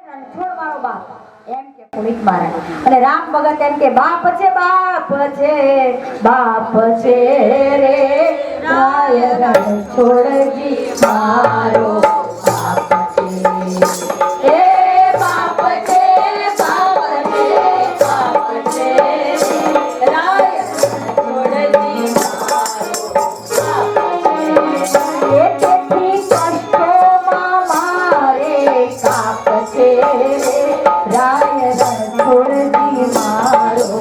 રણછોડ મારો બાપ એમ કે પુનિત મહારાજ અને રામ ભગત એમ કે બાપ છે રે રાય રણછોડજી મારો બાપ છે એ બાપ છે રાય રણછોડજી મારો બાપ છે રાય રણછોડજી મારો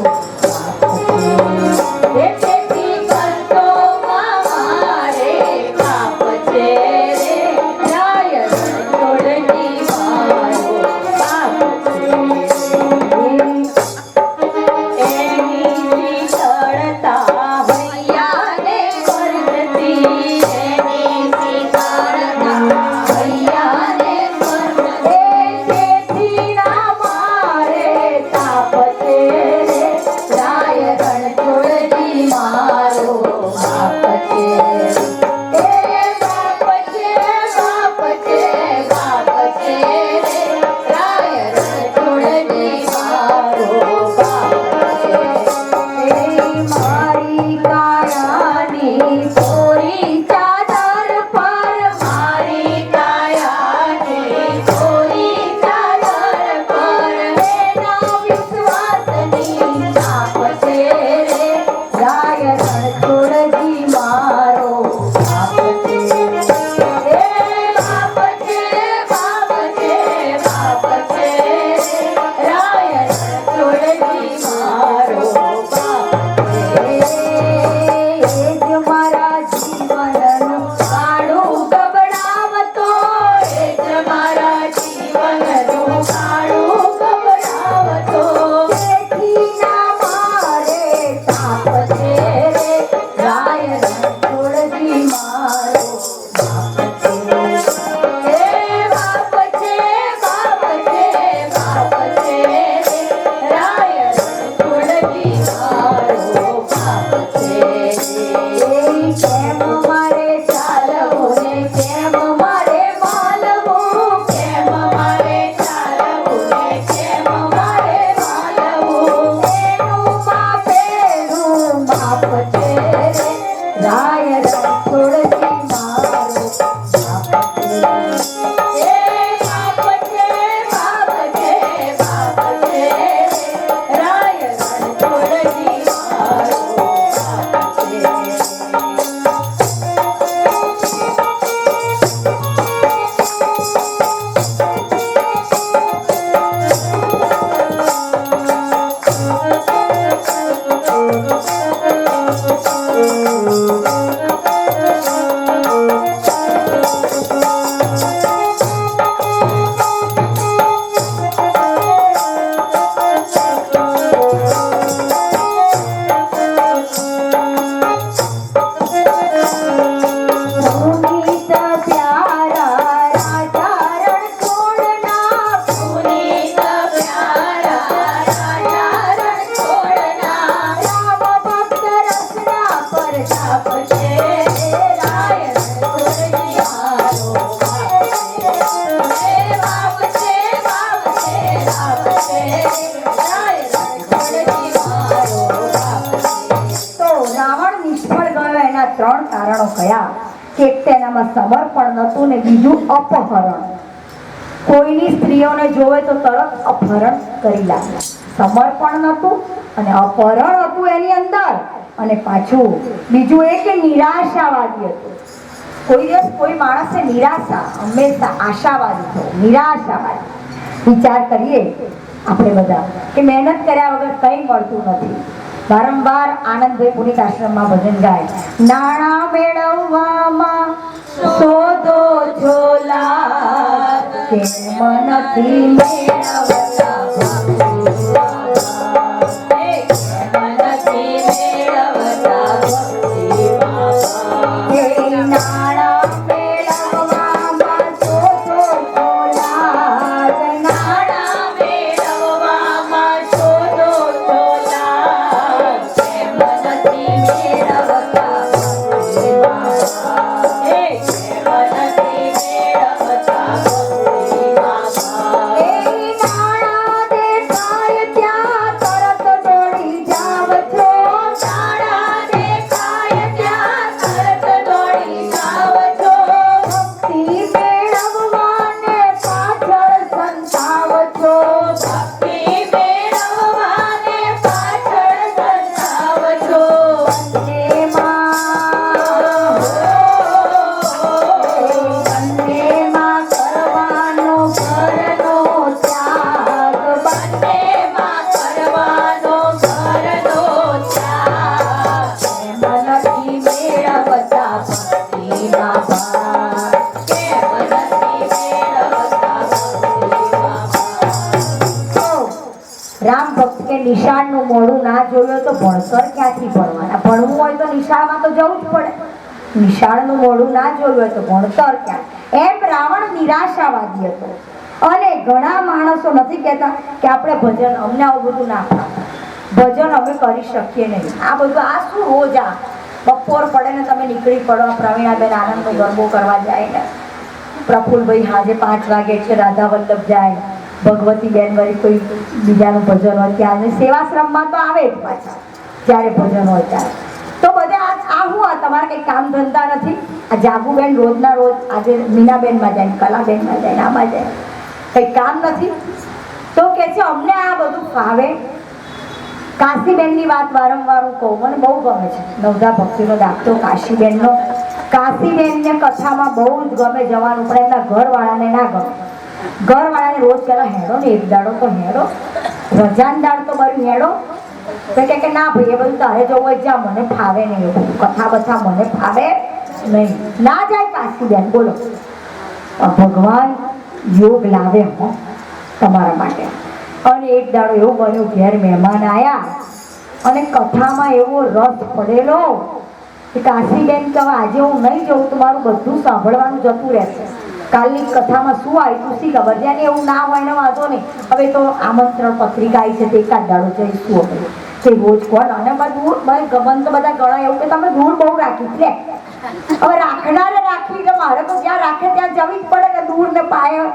તેથી કષ્ટોમાં મારે બાપ છે રે રાય રણછોડજી મારો બાપ છે એની શીતળતા હૈયાને વર્ધતી એની શીતળતા હૈયાને ત્રણ કારણો કયા કે તેનામાં સમર્પણ નહોતું ને બીજું અપહરણ કોઈની સ્ત્રીઓને જોવે તો તરત અપહરણ કરી લાગે સમર્પણ નહોતું અને અપહરણ હતું એની અંદર અને પાછું બીજું એ કે નિરાશાવાદી હતું કોઈ દિવસ કોઈ માણસે નિરાશા હંમેશા આશાવાદી થયો નિરાશાવાદી વિચાર કરીએ આપણે બધા કે મહેનત કર્યા વગર કંઈ મળતું નથી વારંવાર આનંદભાઈ પુનિત આશ્રમમાં ભજન ગાય નાણા મેળવવામાં શોધો છોલા કે મનથી મેળવતા Hey! રામ ભક્ત કે નિશાળનું મોઢું ના જોયું તો ભણતર ક્યાંથી ભણવાના? ભણવું હોય તો નિશાળમાં તો જવું જ પડે. નિશાળનું મોઢું ના જોયું હોય તો ભણતર ક્યાં? એમ રાવણ નિરાશાવાદી હતો. અને ઘણા માણસો નથી કહેતા કે આપણે ભજન, અમને આવું બધું ના ફાવે, ભજન અમે કરી શકીએ નહીં. આ બધું આ શું રોજ આ બપોર પડે ને તમે નીકળી પડો. પ્રવીણાબેન આનંદનો ગરબો કરવા જાય ને, પ્રફુલભાઈ હાજે 5 વાગે છે રાધા વલ્લભ જાય, ભગવતી બેન વળી કોઈ બીજાનું ભજન હોય ત્યાં સેવાશ્રમમાં તો આવે જ પાછા જ્યારે ભજન હોય ત્યારે. તો બધા આ હું આ તમારે કંઈ કામ ધંધા નથી? આ જાગુબેન રોજના રોજ આજે મીનાબેનમાં જાય, કલાબેનમાં જાય, આમાં જાય, કંઈ કામ નથી? તો કે છે અમને આ બધું ફાવે. કાશીબેનની વાત વારંવાર હું કહું, મને બહુ ગમે છે નવધા ભક્તિનો દાખલો કાશીબેનનો. કાશીબેનને કથામાં બહુ જ ગમે જવાનું, પણ એમના ઘરવાળાને ના ગમે. ઘરવાળાને રોજ પહેલા હેડો ને, એક દાડો તો હેડો, રજાન દાડ તો બરું હેડો. તો કે ના ભાઈ એ બધું તારે જવું હોય જા, મને ફાવે નહીં, એવું કથા બથા મને ફાવે નહીં. ના જાય કાશીબેન. બોલો, ભગવાન યોગ લાવે હો તમારા માટે. અને એક દાડો એવું બન્યું, ઘેર મહેમાન આવ્યા અને કથામાં એવો રસ પડેલો કે કાશીબેન કહે આજે હું નહીં જઉં તો મારું બધું સાંભળવાનું જતું રહેશે. કાલની કથામાં શું આવ્યું શી ખબર? જ્યાં એવું ના હોય ને વાંધો નહીં, હવે તો આમંત્રણ પત્રિકા આવી છે તે એકાદ દાડો જઈશું આપણે તે રોજ કોણ. અને દૂર ગમન તો બધા ગણા એવું કે તમે દૂર બહુ રાખી લે. હવે રાખનારે રાખી કે મારે તો જ્યાં રાખે ત્યાં જવી જ પડે ને, દૂર ને પાયે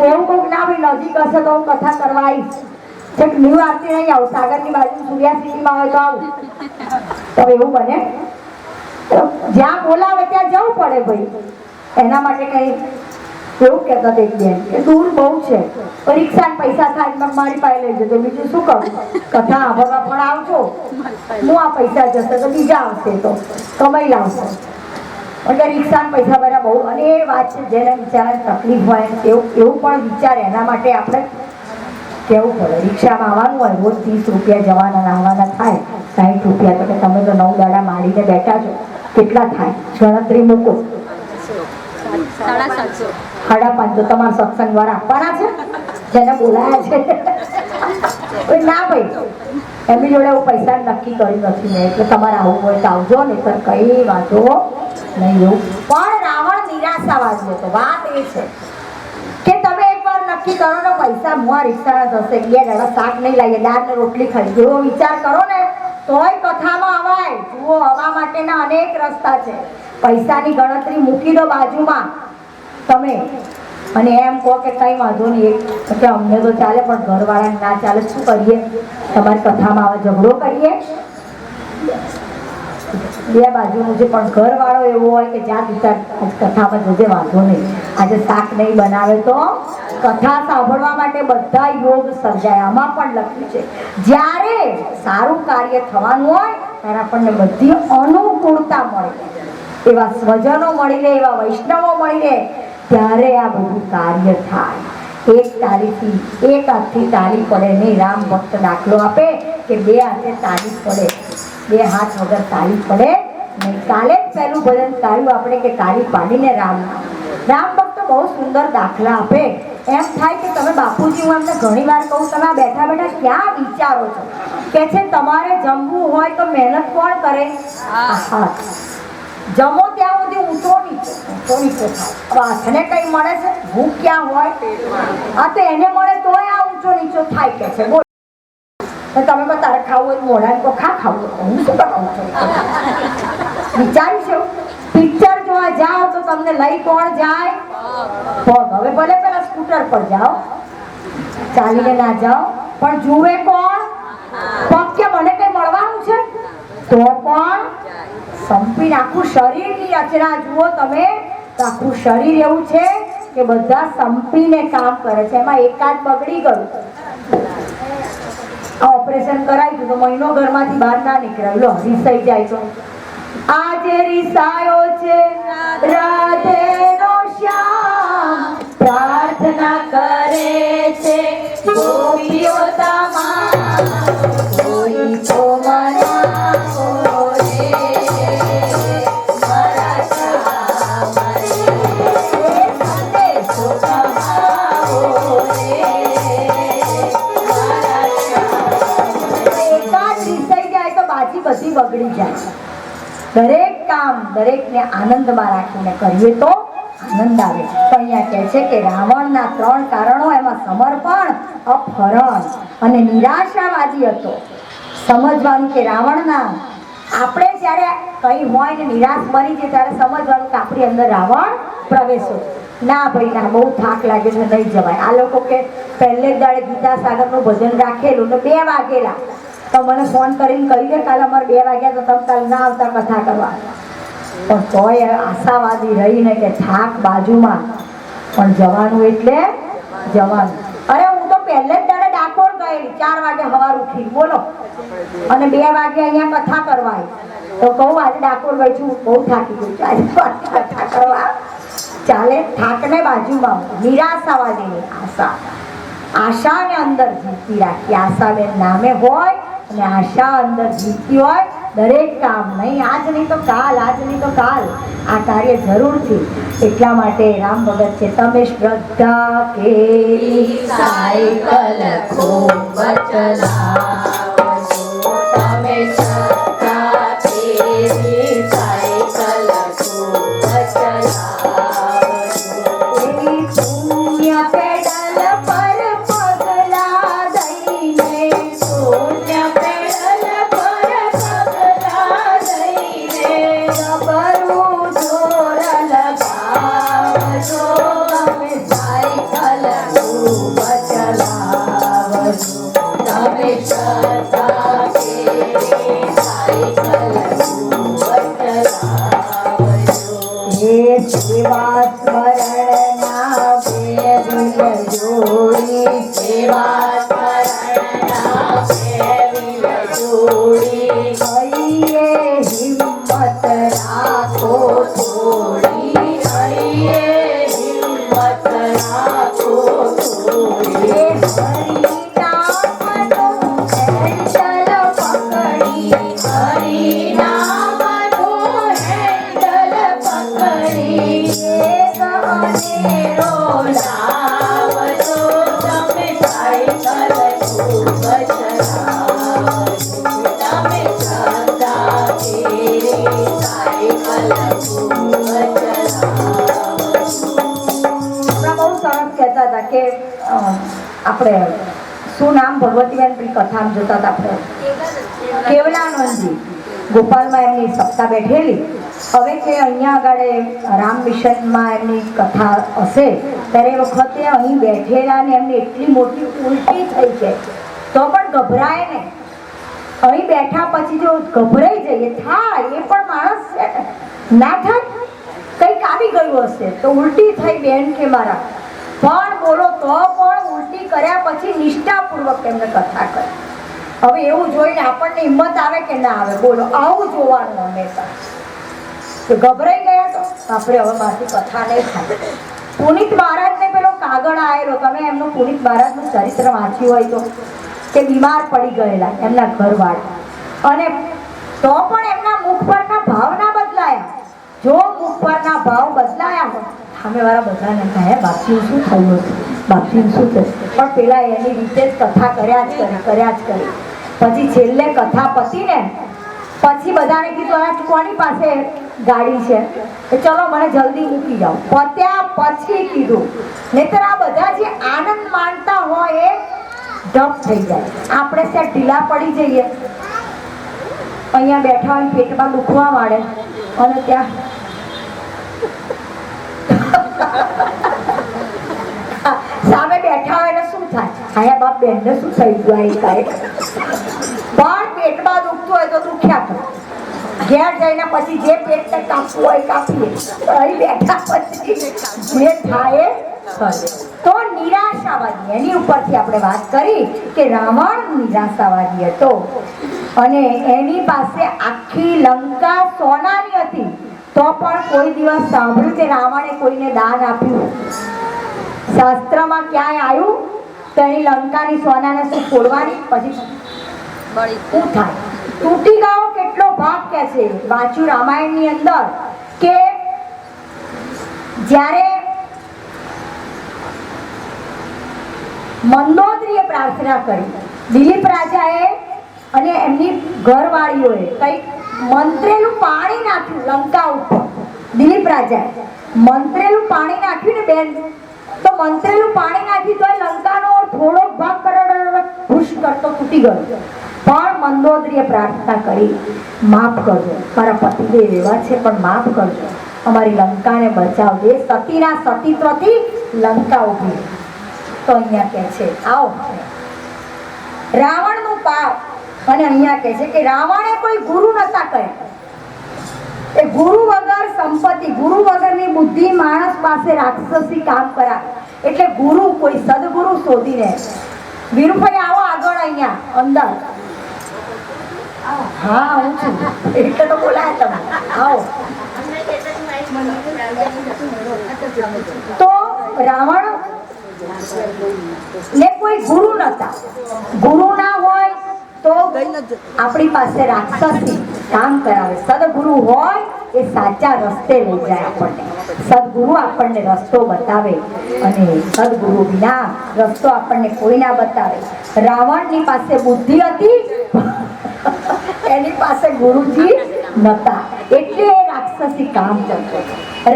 એવું કોઈક ના ભાઈ નજીક હશે તો હું કથા કરવા આવીશ. છેક ન્યૂ આરતી નહીં આવું, સાગરની બાજુ સૂર્યા સિટીમાં હોય તો આવું. તો એવું બને, જ્યાં બોલાવે ત્યાં જવું પડે ભાઈ. એના માટે કઈ એવું કહેતા એક બેન કે દૂર બહુ છે, રિક્ષા પૈસા થાય મારી પાસે લઈ જજો, બીજું શું કરું? કથા સાંભળવા પણ આવજો, હું આ પૈસા જશે તો બીજા આવશે તો કમાઈ લાવશે. એટલે રિક્ષા પૈસા ભર્યા બહુ. અને એ વાત છે જેને બિચારાને તકલીફ હોય એવું પણ વિચારે, એના માટે આપણે કહેવું પડે. રિક્ષામાં આવવાનું હોય, રોજ 30 રૂપિયા જવાના આવવાના થાય, 60 રૂપિયા. તો કે તમે તો 9 દાડા માંડીને બેઠા છો, કેટલા થાય ગણતરી મૂકો? 550 તમારા સત્સંગ દ્વારા આપવાના છે જેને બોલાયા છે. ના ભાઈ, એમની જોડે હું પૈસા નક્કી કર્યું નથી મેં, એટલે તમારે આવું હોય તો આવજો, નહીં તો કઈ વાંધો નહીં. એવું પણ રાવણ નિરાશાવાદી હતો. વાત એ છે કે તમે એકવાર નક્કી કરો ને પૈસા મુઆ રિક્ષાના જશે, 2 દાડા શાક નહીં લાવીએ, દાળ ને રોટલી ખાઈ, એવો વિચાર કરો ને તોય કથામાં અવાય. જુઓ, હવા માટેના અનેક રસ્તા છે. પૈસાની ગણતરી મૂકી દો બાજુમાં તમે, અને એમ કહો કે કઈ વાંધો નહીં, કે અમને તો ચાલે પણ ઘરવાળાને ના ચાલે, શું કરીએ? તમારી કથામાં આવે ઝઘડો કરીએ? બે બાજુનું છે, પણ ઘરવાળો એવો હોય કે જ્યાં વિચાર કથામાં જોજે વાંધો નહીં, આજે શાક નહીં બનાવે તો કથા સાંભળવા માટે બધા યોગ સર્જાય. આમાં પણ લખ્યું છે જ્યારે સારું કાર્ય થવાનું હોય ત્યારે આપણને બધી અનુકૂળતા મળે, એવા સ્વજનો મળી રહે, એવા વૈષ્ણવો મળી રહે, ત્યારે આ બધું કાર્ય થાય. એક તાળીથી, એક હાથથી તાળી પડે નહીં. રામ ભક્ત દાખલો આપે કે 2 હાથે તાળી પડે, 2 હાથ વગર તાળી પડે નહીં. કાલે જ પહેલું ભજન ગાયું આપણે કે તાળી પાડીને રામ ભક્ત બહુ સુંદર દાખલા આપે. એમ થાય કે તમે બાપુજી, હું એમને ઘણી વાર કહું, તમે આ બેઠા બેઠા ક્યાં વિચારો છો? કે છે તમારે જમવું હોય તો મહેનત કોણ કરે? હાથ. જમો ત્યાં સુધી ઊંચો નીચો થાય. હવે હાથને કઈ મળે છે? ભૂખ ક્યાં હોય? હા, તો એને મળે તોય આ ઊંચો નીચો થાય કે છે. બોલ, તમે પણ તારે ખાવું હોય મોઢાને તો ખાવું, હું શું કરાવું છું? વિચારીશું. પિક્ચર જોવા જાઓ તો તમને લઈ કોણ જાય? પગ. હવે ભલે પેલા સ્કૂટર પર જાઓ, ચાલીને ના જાઓ, પણ જુએ કોણ? પગ. કે મને કઈ મળવાનું છે તો પણ સંપીને આખું શરીરની રચના જુઓ તમે, તો આખું શરીર એવું છે કે બધા સંપીને કામ કરે છે. એમાં એકાદ બગડી ગયું, ઓપરેશન કરાવ્યું તો મહિનો ઘરમાંથી બહાર ના નીકળ્યો, લો રીસાઈ જાય તો આજે રીસાયો છે રાધેનો શ્યામ, પ્રાર્થના કરે છે ગોપીઓ તમામ, કોઈ તો મનાવો રે મારા શ્યામ રે, સંદેશો કમાવો રે મારા શ્યામ. બધી બગડી જાય. દરેક કામ દરેકને આનંદમાં રાખીને કરીએ તો આનંદ આવે. તો અહીંયા કહે છે કે રાવણના 3 કારણો, એમાં સમર્પણ, અપહરણ અને નિરાશાવાદી હતો. સમજવાનું કે રાવણના, આપણે જ્યારે કંઈ હોય ને નિરાશ મરી જાય ત્યારે સમજવાનું કે આપણી અંદર રાવણ પ્રવેશો. ના ભાઈ ના, બહુ થાક લાગે છે, નહીં જવાય. આ લોકો કે પહેલે જ દાડે ગીતા સાગરનું ભજન રાખેલું ને 2 વાગેલા, તો મને ફોન કરીને કહી દે કાલે અમારે 2 વાગ્યા તો તમે કાલે ના આવતા કથા કરવા. પણ તોય આશાવાદી રહીને કે થાક બાજુમાં, પણ જવાનું એટલે જવાનું. અરે હું તો પહેલે જ દાડે ડાકોર ગયેલી 4 વાગે સવાર ઉઠી, બોલો, અને 2 વાગે અહીંયા કથા કરવા આવી. તો કહું આજે ડાકોર ગઈ છું, બહુ થાકી ગઈ છું, આજે કથા કરવા ચાલે. થાકને બાજુમાં, નિરાશાવાદીની આશા, આશાને અંદર જીતી રાખી. આશાબેન નામે હોય અને આશા અંદર જીતી હોય, દરેક કામ નહીં આજ નહીં તો કાલ, આજ નહીં તો કાલ આ કાર્ય જરૂરથી. એટલા માટે રામ ભગત છે, તમે શ્રદ્ધા કેરી સાયકલ ખૂબ ચલાવજો, તમે શ્રદ્ધા કેરી સાયકલ ખૂબ ચલાવજો, એવી પુણ્ય પેડલ પર પગલા દઈને, પુણ્ય પેડલ પર પગલા દઈને, ગભરું જોર લગાવજો, તમે સાયકલ ખૂબ ચલાવજો, તમે શ્રદ્ધા કેરી સાયકલ ખૂબ ચલાવજો. હે સેવા સ્મરણના બે જોડી, સેવા સ્મરણના બે જોડી, હૈયે હિંમત રાખો થોડી, હૈયે હિંમત રાખો થોડી, હરિનામનું હેન્ડલ પકડી, હરિનામનું હેન્ડલ પકડી, એક અનેરો લાવજો, તમે સાયકલ ખૂબ ચલાવજો, તમે શ્રદ્ધા કેરી સાયકલ ખૂબ ચલાવજો. હમણાં બહુ સરસ કહેતા હતા કે આપણે શું નામ ભગવતીબેન પેલી કથામાં જોતા હતા આપણે, કેવલાનંદજી ગોપાલમાં એમની સપ્તાહ બેઠેલી. હવે કે અહીંયા આગળ રામ મિશનમાં એમની કથા હશે ત્યારે એ વખતે અહીં બેઠેલા ને એમને એટલી મોટી ઉલટી થઈ છે તો પણ ગભરાય ને. અહીં બેઠા પછી જો ગભરાઈ જઈએ, થાય એ પણ માણસ છે ને, ના થાય, કંઈક આવી ગયું હશે તો ઉલટી થઈ બેન કે મારા, પણ બોલો તો પણ ઉલટી કર્યા પછી નિષ્ઠાપૂર્વક એમને કથા કરી. હવે એવું જોઈને આપણને હિંમત આવે કે ના આવે, બોલો, આવું જોવાનું હંમેશા. તો ગભરાઈ ગયા તો આપણે હવે મારી કથા નહીં થાય. પુનિત મહારાજને પેલો કાગળ આવેલો, તમે એમનું પુનિત મહારાજનું ચરિત્ર વાંચ્યું હોય તો, કે બીમાર પડી ગયેલા એમના ઘરવાળા, અને તો પણ એમના મુખ પરના ભાવ ના બદલાયા. જો મુખ પરના ભાવ બદલાયા હોય, સામેવાળા બધાને કહે બાપજીનું શું થયું હતું, બાપજીનું શું થયું, પણ પેલા એની રીતે જ કથા કર્યા જ કરી. પછી છેલ્લે કથા પતીને પછી બધાને કીધું આ કોની પાસે ગાડી છે, ચલો મને જલ્દી મૂકી જાઓ. પત્યા પછી કીધું, નહીતર આ બધા જે આનંદ માણતા હોય એ ડપ થઈ જાય. આપણે ત્યાં ઢીલા પડી જઈએ, અહીંયા બેઠા હોય પેટમાં દુખવા માંડે અને ત્યાં સામે બેઠા હોય એટલે શું થાય, આયા બાપ બેનને શું થઈ ગયું, પણ પેટમાં દુખતું હોય તો દુખ્યા કરે. ઘેર જઈને પછી જે પેટને કાપવું હોય કાપીએ, અહીં બેઠા પછી જે થાય તો નિરાશાવાદી, એની ઉપરથી આપણે વાત કરી કે રાવણ નિરાશાવાદી હતો અને એની પાસે આખી લંકા સોનાની હતી તો પણ કોઈ દિવસ સાંભળ્યું કે રાવણે કોઈને દાન આપ્યું? શાસ્ત્રમાં ક્યાંય આવ્યું? તો એની લંકાની સોનાને શું ફોડવાની, પછી શું થાય, તૂટી ગયો કેટલો ભાગ કે છે. વાંચ્યું રામાયણની અંદર કે જ્યારે મંદોદરીએ પ્રાર્થના કરી, દિલીપ રાજાએ અને એમની ઘરવાળીઓએ કંઈક મંત્રેલું પાણી નાખ્યું લંકા ઉપર. દિલીપ રાજાએ મંત્રેલું પાણી નાખ્યું ને બેન, તો મંત્રેલું પાણી નાખ્યું તો લંકાનો થોડો ભાગ ભૂશ કરતો તૂટી ગયો. પણ મંદોદરીએ પ્રાર્થના કરી, માફ કરજો, મારા પતિદેવ એવા છે પણ માફ કરજો, અમારી લંકાને બચાવજો. એ સતીના સતીત્વથી લંકા ઊભી. તો અહીંયા કહે છે આવો રાવણનું પાપ. અને અહીંયા કહે છે કે રાવણે કોઈ ગુરુ નતા કર્યા. એ ગુરુ વગર સંપત્તિ, ગુરુ વગરની બુદ્ધિ માણસ પાસે રાક્ષસી કામ કરાવે. એટલે ગુરુ, કોઈ સદગુરુ શોધીને. વીરુભાઈ આવો આગળ અહીંયા અંદર. હા હું છું એટલે તો બોલાય તમે. આવો. તો રાવણ ને કોઈ ગુરુ નતા. ગુરુ ના હોય તો આપણી પાસે રાક્ષસી કામ કરાવે. સદગુરુ હોય એ સાચા રસ્તે લઈ જાય આપણને. સદગુરુ આપણને રસ્તો બતાવે અને સદગુરુ વિના રસ્તો આપણને કોઈ ના બતાવે. રાવણની પાસે બુદ્ધિ હતી, એની પાસે ગુરુજી નતા, એટલે એ રાક્ષસી કામ કરતો.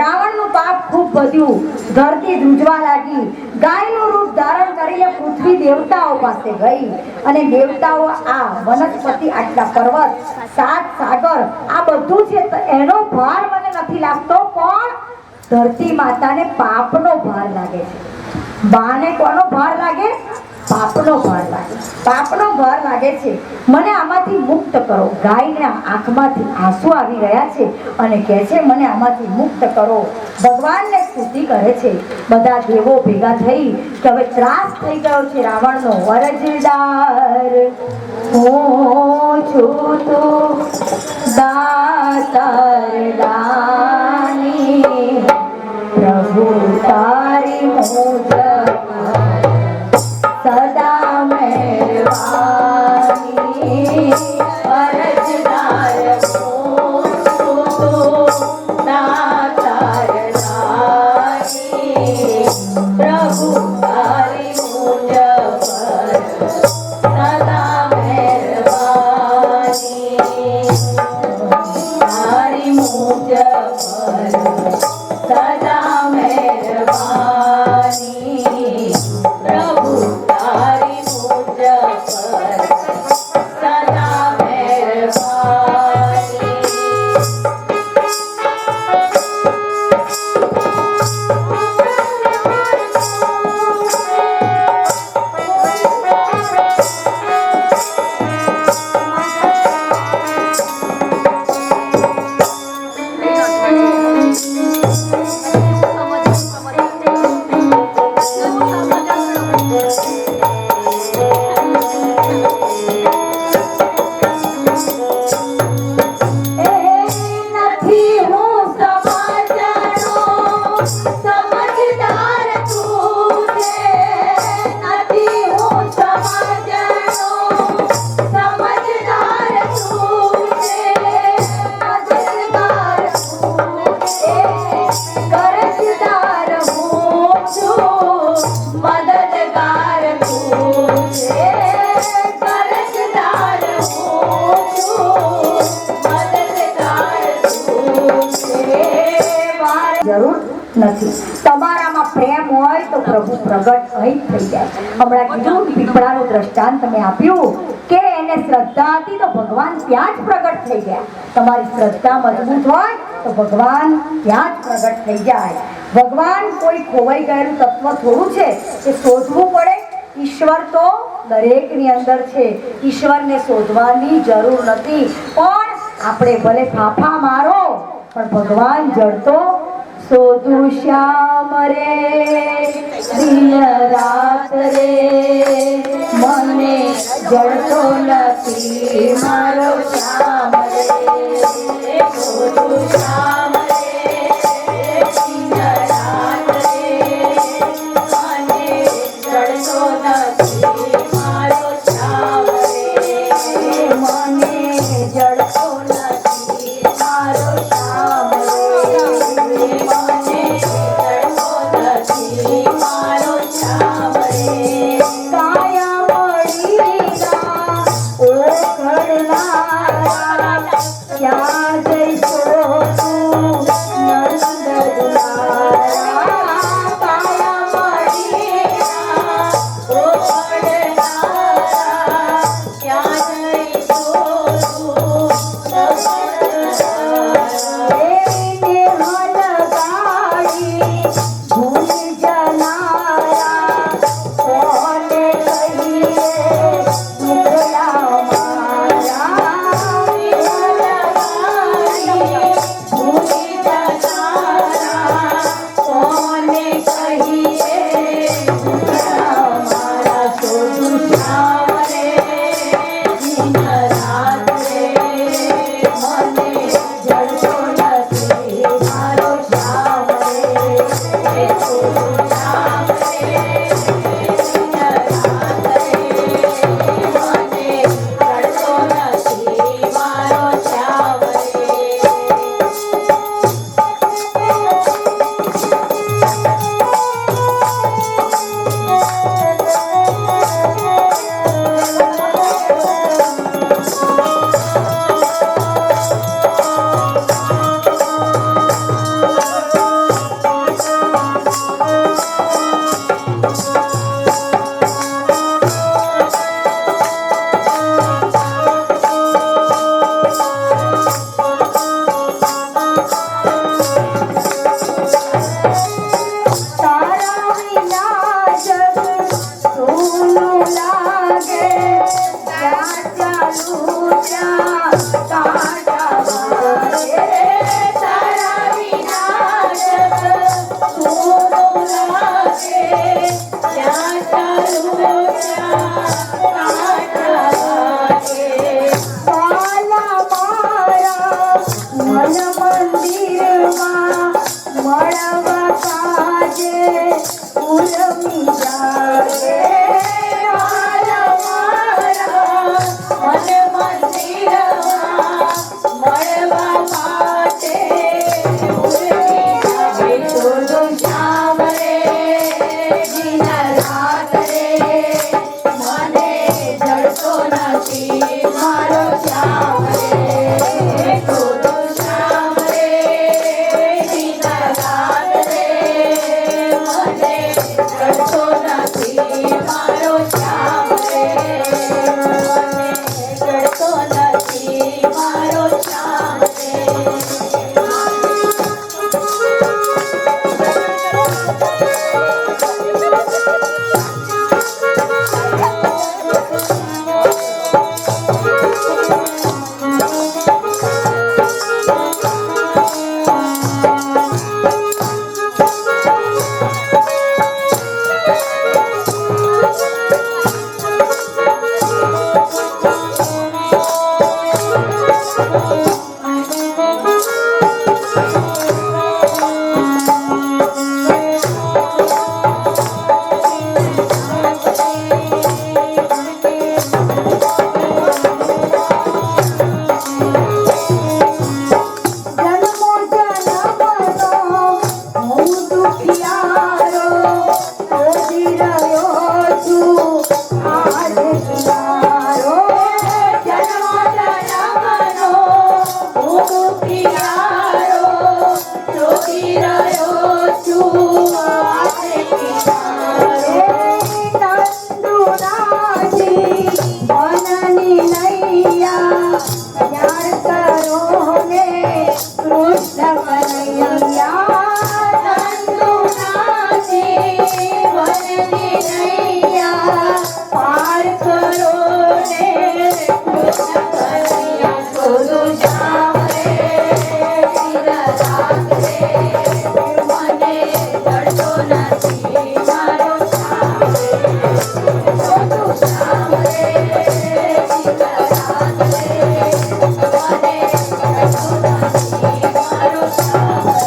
રાવણનું પાપ ખૂબ વધ્યું. ધરતી ધ્રુજવા લાગી. ગાયનું રૂપ ધારણ કરીને પૃથ્વી દેવતાઓ પાસે ગઈ અને દેવતાઓ આ વનસ્પતિ, આટલા પર્વત, સાત સાગર, આ બધું છે તો એનો ભાર મને નથી લાગતો, પણ ધરતી માતાને પાપનો ભાર લાગે છે. બાને કોનો ભાર લાગે? પાપનો ભાર લાગે. પાપનો ભાર લાગે છે. મને આમાંથી મુક્ત કરો. ગાયના આંખમાંથી આંસુ આવી રહ્યા છે અને કહે છે મને આમાંથી મુક્ત કરો. ભગવાનને સ્તુતિ કરે છે. બધા દેવો ભેગા થઈ કે હવે ત્રાસ થઈ ગયો છે રાવણનો. વરજદાર હું છું તો દાતાર દાની, પ્રભુ તારી મુજબ સદા મહેરબાની. અરજદાર હું તો દાતાર દાની, પ્રભુ તારી મુજબ સદા મહેરબાની. તારી મુજબ સદા મહેરબાની, પ્રભુ તારી મુજબ સદા મહેરબાની. જરૂર નથી. તમારામાં પ્રેમ હોય તો પ્રભુ પ્રગટ અહીં થઈ જાય. હમણાં કીધું પીપળાનું દ્રષ્ટાંત તમે આપ્યું કે એને શ્રદ્ધા હતી તો ભગવાન ત્યાં જ પ્રગટ થઈ ગયા. તમારી શ્રદ્ધા મજબૂત હોય તો ભગવાન ત્યાં જ પ્રગટ થઈ જાય. ભગવાન કોઈ ખોવાઈ ગયેલું તત્વ થોડું છે એ શોધવું પડે. ઈશ્વર તો દરેકની અંદર છે. ઈશ્વરને શોધવાની જરૂર નથી. પણ આપણે ભલે ફાફા મારો પણ ભગવાન જડતો શોધું શ્યામ રે દિન રાત રે, મને જડતો નથી મારો શ્યામ રે. શોધું શ્યામ રે દિન રાત રે, મને જડતો નથી મારો શ્યામ રે. મને જડતો નથી મારો શ્યામ રે. મને જડતો નથી જ્યાં ચાલું ત્યાં કાંઠે વાલા મારા મન મંદિરમાં મળવા કાજે ઉર્મી જાગે. વાલા મારા મન મંદિરમાં મળવા માટે ઉર્મી જાગે. શોધો શ્યામ રે દિન રાત રે મને જડતો નથી મારો શ્યામ રે. શોધો શ્યામ રે દિન રાત રે મને જડતો નથી મારો શ્યામ રે. મને જડતો નથી મારો શ્યામ રે. જન્મો જન્મનો હું દુખિયારો શોધી રહ્યો છું આજ કિનારો. જન્મ જન્મનો હું દુખિયારો શોધી રહ્યો છું આજે કિનારો. નંદુરાજી વનની નૈયા પ્યાર કરો ને કૃષ્ણ કનૈયા. નંદુનાજી વનની નૈયા પાર કરો ને કૃષ્ણ કનૈયા. શોધો શ્યામ રે દિન રાત રે મને જડતો નથી મારો શ્યામ રે. શોધો શ્યામ રે દિન રાત રે મને જડતો નથી મારો શ્યામ રે.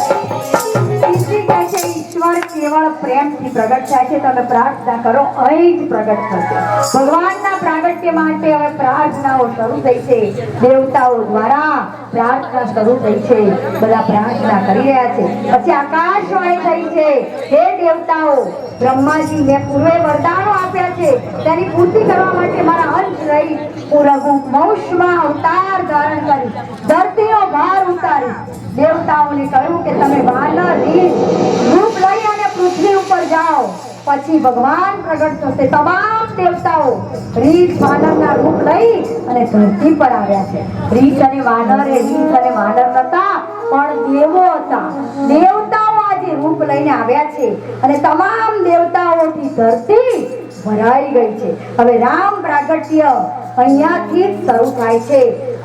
ઈશ્વરી કહે છે ઈશ્વર કેવળ પ્રેમથી પ્રગટ થાય છે. તમે પ્રાર્થના કરો અહીં જ પ્રગટ થશે. ભગવાનના પ્રાગટ્ય માટે હવે પ્રાર્થનાઓ શરૂ થઈ છે. દેવતાઓ દ્વારા પ્રાર્થના શરૂ થઈ છે. બધા પ્રાર્થના કરી રહ્યા છે. પછી આકાશવાણી થઈ છે, હે દેવતાઓ, બ્રહ્માજી મેં પૂર્વે વરદાનો આપ્યા છે તેની પૂર્તિ કરવા માટે મારા અંશ રહી હું રઘુ વંશમાં અવતાર ધારણ કરી ધરતીનો ભાર ઉતારી. દેવતાઓને કહ્યું કે તમે વાનર રીછ રૂપ લઈ અને પૃથ્વી ઉપર જાઓ. પછી ભગવાન પ્રગટ થશે. તમામ દેવતાઓ રીછ વાનરના રૂપ લઈ અને ધરતી પર આવ્યા છે. રીછ અને વાનર નતા પણ દેવો હતા. દેવતાઓ આજે રૂપ લઈને આવ્યા છે અને તમામ દેવતાઓથી ધરતી ભરાઈ ગઈ છે. હવે રામ પ્રાગટ્ય અહીંયાથી જ શરૂ થાય છે.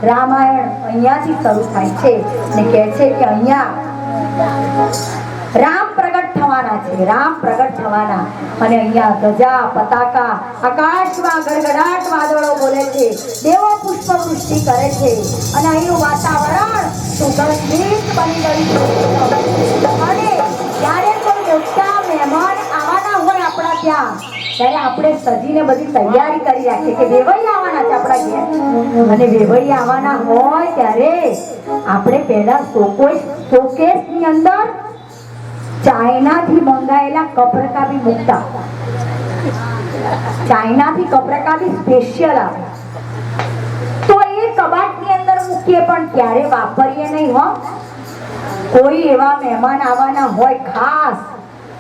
રામાયણ અહીંયાથી શરૂ થાય છે અને કહે છે કે અહીંયા રામ પ્રગટ થવાના છે. રામ પ્રગટ થવાના અને અહીંયા ધજા પતાકા આકાશમાં ગડગડાટ વાદળો બોલે છે. દેવો પુષ્પવૃષ્ટિ કરે છે અને અહીંનું વાતાવરણ સુગંધિત બની ગયું છે. અને જ્યારે કોઈ મોટા મહેમાન આવવાના હોય આપણા ત્યાં ત્યારે આપણે સજીને બધી તૈયારી કરી રાખીએ કે વેવાઈ આવવાના છે આપણા ઘેર. અને વેવાઈ આવવાના હોય ત્યારે આપણે પહેલા શોકેસની અંદર ચાઇનાથી મંગાયેલા કપરકાબી મૂકતા. ચાઇનાથી કપરકાબી સ્પેશિયલ આવે તો એ કબાટની અંદર મૂકીએ પણ ક્યારે વાપરીએ નહીં. હો કોઈ એવા મહેમાન આવવાના હોય ખાસ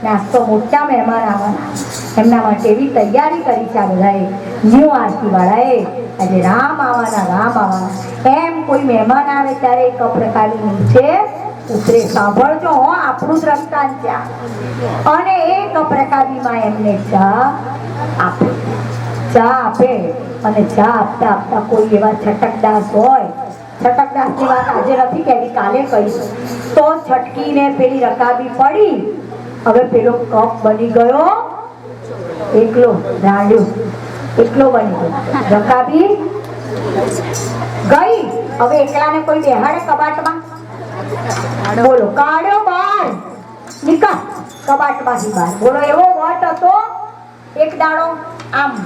નાસ્તો મોટા મહેમાન આવવાના એમના માટે એવી તૈયારી કરી છે આ બધાએ ન્યુ આરતી વાળાએ. આજે રામ આવવાના એમ કોઈ મહેમાન આવે ત્યારે કપરકાબી નીચે ઉતરે. સાંભળજો હો, આપણું જ રસ્તાન ત્યાં. અને એ કપરકાબીમાં એમને ચા આપે અને ચા આપતા કોઈ એવા છટકદાસ હોય. છટકદાસની વાત આજે નથી કહેવી, કાલે કહીશું. તો છટકીને પેલી રકાબી પડી. હવે પેલો કપ બની ગયો એકલો રાડ્યો એકલો બની ગયો રકાબી ગઈ હવે એકલાને કોઈ બેહાડે કબાટમાં બોલો કાઢ્યો બહાર નીકળ કબાટમાંથી બહાર બોલો એવો વટ હતો એક દાડો આમ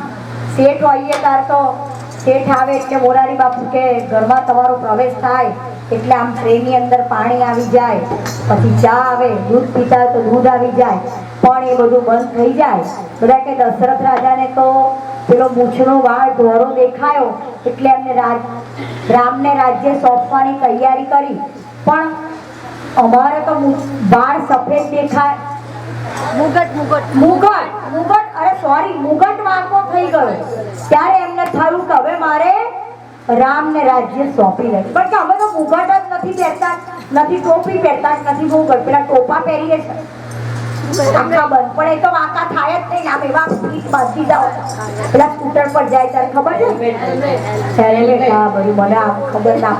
શેઠ હોઈએ તાર તો શેઠ આવે એટલે મોરારી બાપુ કે ઘરમાં તમારો પ્રવેશ થાય એટલે આમ ટ્રેની અંદર પાણી આવી જાય પછી ચા આવે દૂધ પીતા હોય તો દૂધ આવી જાય પણ એ બધું બંધ થઈ જાય બધા કે દશરથ રાજાને તો પેલો મૂછનો વાળ ધોરો દેખાયો એટલે એમને રામને રાજ્ય સોંપવાની તૈયારી કરી પણ અમારે તો વાળ સફેદ દેખાય મુગટ અરે સોરી મુગટ વાંકો થઈ ગયો ત્યારે એમને થયું કે હવે મારે રામને રાજ્ય સોંપી લે પણ કે અમે તો મુગટ જ નથી પહેરતા નથી ટોપી પહેરતા નથી મુગટ પેલા ટોપા પહેરીએ છે આખા બંધ પણ એ તો વાંકા થાય જ નહીં આમ એવા પીઠ બાંધી જાઓ પેલા સ્કૂટર પર જાય ત્યારે ખબર છે હેલ્મેટ હા બધું મને આમ ખબર ના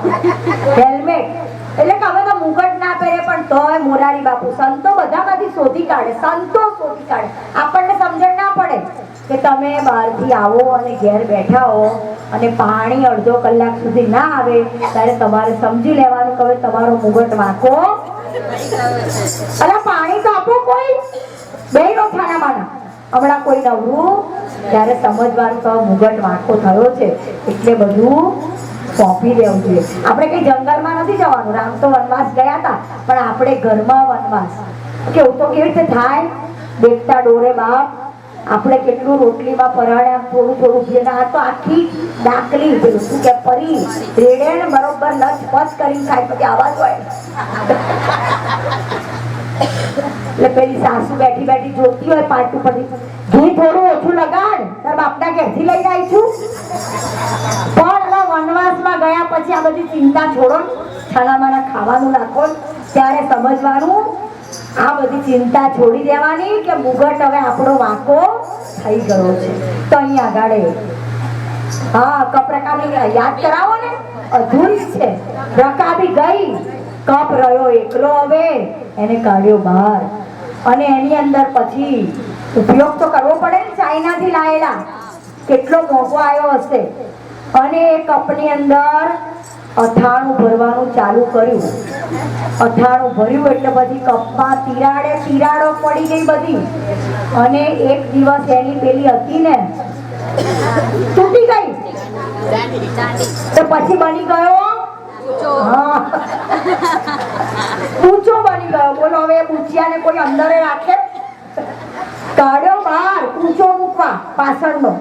હેલ્મેટ એટલે કે હવે તો મુગટ ના પહેરે પણ તોય મોરારી બાપુ સંતો બધામાંથી શોધી કાઢે સંતો શોધી કાઢે આપણને સમજણ ના પડે કે તમે બહારથી આવો અને ઘેર બેઠા હો અને પાણી અડધો કલાક સુધી ના આવે ત્યારે તમારે સમજી લેવાનું કે હવે તમારો મુગટ વાંકો અલા પાણી તો આપો કોઈ બેનો ખાના માના હમણાં કોઈ નવરું ત્યારે સમજવાનું તો મુગટ વાંકો થયો છે એટલે બધું સોંપી દેવું જોઈએ આપણે કઈ જંગલમાં નથી જવાનું રામ તો વનવાસ ગયા હતા પણ આપણે ઘરમાં વનવાસ કેવું તો કેવી રીતે થાય દેખતા ડોરે બાપ આપણે કેટલું રોટલીમાં પરાળ્યા થોડું થોડું ભેના તો આખી ડાકલી પેલું શું કે પરી રેડે ને બરોબર લચપચ કરીને ખાય પછી આવાજ હોય એટલે પેલી સાસુ બેઠી બેઠી જોતી હોય પાટું પરથી ઘી થોડું ઓછું લગાડ તાર બાપના ઘેરથી લઈને આવી છું પણ વનવાસમાં ગયા પછી આ બધી ચિંતા છોડો છાનામાના ખાવાનું નાખો ત્યારે સમજવાનું આ બધી ચિંતા છોડી દેવાની કે મુગટ હવે આપણો વાંકો થઈ ગયો છે તો અહીંયા આગળ હા કપ રકાબી યાદ કરાવો ને અધૂરી છે રકાબી ગઈ કપ રહ્યો એકલો હવે એને કાઢ્યો બહાર અને એની અંદર પછી ઉપયોગ તો કરવો પડે ને ચાઇનાથી લાયેલા કેટલો મોંઘો આવ્યો હશે અને એ કપની અંદર અથાણું ભરવાનું ચાલુ કર્યું અથાણું ભર્યું એટલે પછી કપમાં તિરાડો પડી ગઈ બધી અને એક દિવસ એની પેલી હતી ને તૂટી ગઈ તો પછી બની ગયો હા ઊંચો બની ગયો બોલો હવે બુચિયાને કોઈ અંદર રાખે કાઢ્યો બહાર ઊંચો મૂકવા પાછળનો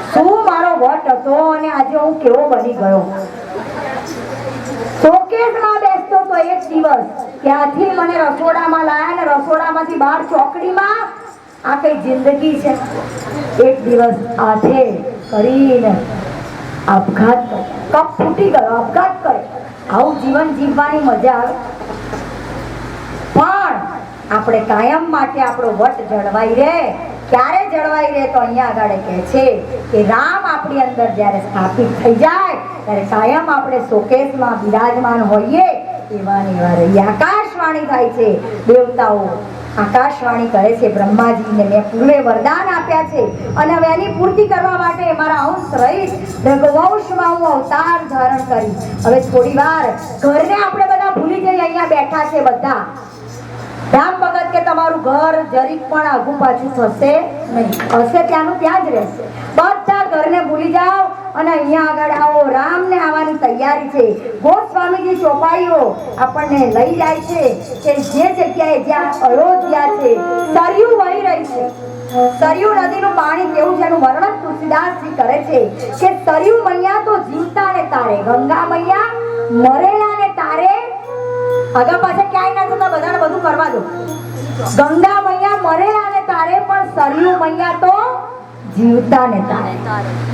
શું મારો વટ હતો અને આજે હું કેવો બની ગયો શોકેસમાં બેસતો તો એક દિવસ ત્યાંથી મને રસોડામાં લાયા ને રસોડામાંથી બહાર ચોકડીમાં આ કઈ જિંદગી છે એક દિવસ આથે કરીને આપઘાત કર્યો કપ ફૂટી ગયો આપઘાત કર્યો આવું જીવન જીવવાની મજા આવે પણ આપણે કાયમ માટે આપણો વટ જળવાઈ રહે ક્યારે જળવાઈ રહે તો અહીંયા આગળ કહે છે કે રામ આપણી અંદર જ્યારે સ્થાપિત થઈ જાય ત્યારે કાયમ આપણે શોકેસમાં બિરાજમાન હોઈએ એવા ને એવા રહીએ આકાશવાણી થાય છે દેવતાઓ આકાશવાણી કહે છે બ્રહ્માજીને મેં પૂર્વે વરદાન આપ્યા છે અને હવે એની પૂર્તિ કરવા માટે મારા અંશ રહીશ રઘુવંશમાં હું અવતાર ધારણ કરી હવે થોડી વાર ઘરને આપણે બધા ભૂલી જઈએ અહીંયા બેઠા છે બધા રામ ભગત કે તમારું ઘર જરીક પણ આગુ પાછું થશે નહીં હશે ત્યાંનું ત્યાં જ રહેશે બધા ઘરને ભૂલી જાઓ અને અહીંયા આગળ આવો રામને આવવાની તૈયારી છે ગોસ્વામીજી ચોપાઈઓ આપણને લઈ જાય છે કે જે જગ્યાએ જ્યાં અયોધ્યા છે સરયુ વહી રહી છે સરયુ નદીનું પાણી કેવું છે એનું વર્ણન તુલસીદાસજી કરે છે કે સરયુ મૈયા તો જીવતા ને તારે ગંગા મૈયા મરેલા ને તારે આગળ પાછળ ક્યાંય ના જતા બધાને બધું કરવા દો ગંગા મૈયા મરેલા ને તારે પણ સરયુ મૈયા તો જીવતા ને તારે